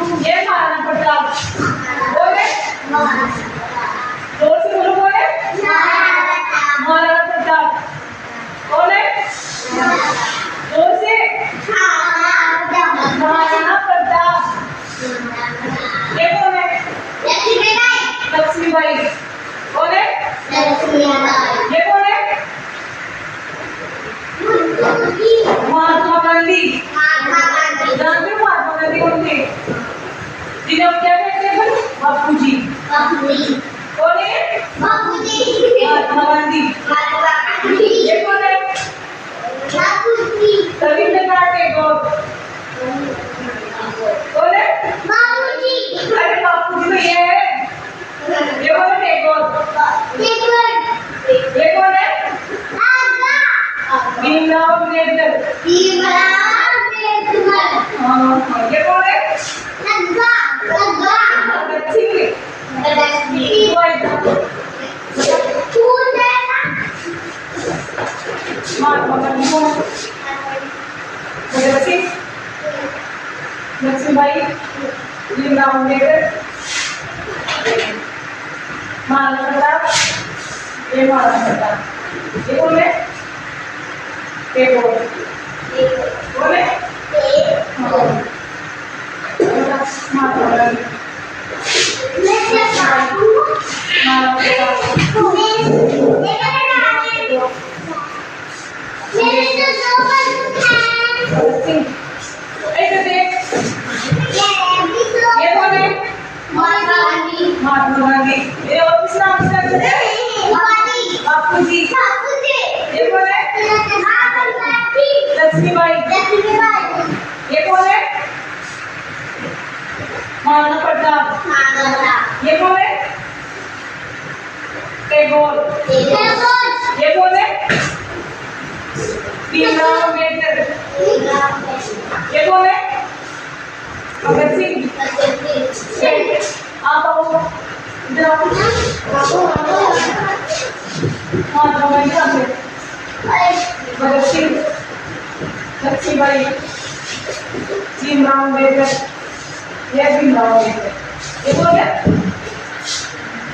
ये महाराणा प्रताप बोले जोर से बोलो बोले महाराणा प्रताप बोले जोर से महाराणा प्रताप ये कौन है लक्ष्मीबाई बोले ये कौन है महात्मा गांधी जानते हो महात्मा गांधी कौन थे जिन्हें हम क्या कहते हैं बापू जी कौन है महात्मा गांधी ये कौन है रविंद्रनाथ टैगोर कौन है अरे बापू जी तो ये है ये कौन है टैगोर ये कौन है भीमराव अम्बेडकर ये कौन है भगत सिंह महात्मा गांधी कौन है भगत सिंह लक्ष्मीबाई भीमराव अम्बेडकर महाराणा प्रताप ये महाराणा प्रताप ये कौन है टैगोर कौन है महात्मा गांधी महात्मा गांधी ये और किस नाम से बापू जी ये कौन है लक्ष्मीबाई ये कौन है महाराणा प्रताप ये कौन है टैगोर ये कौन है भीमराव अम्बेडकर ये कौन है भगत सिंह आप आओ इधर आओ महात्मा गांधी भगत सिंह लक्ष्मीबाई भीमराव अम्बेडकर ये भीमराव अम्बेडकर ये कौन है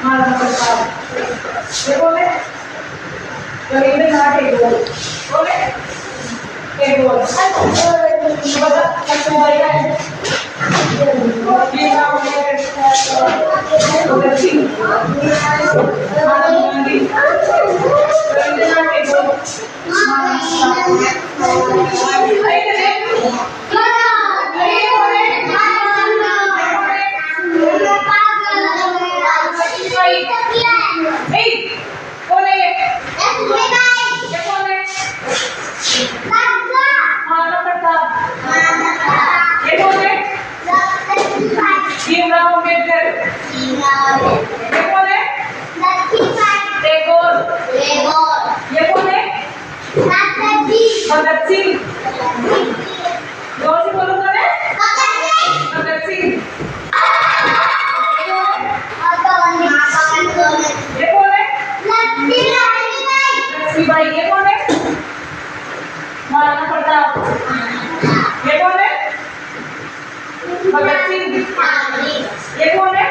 महाराणा प्रताप ये कौन है रविंद्रनाथ टैगोर कौन है टैगोर लक्ष्मीबाई है भीमराव अम्बेडकर भगत सिंह महात्मा गांधी रविंद्रनाथ टैगोर भीमराव अम्बेडकर ये कौन है टैगोर ये कौन है भगत सिंह जोर से बोलो कौन है भगत सिंह ये कौन है लक्ष्मीबाई ये कौन है महाराणा प्रताप ये कौन है भगत सिंह ये कौन है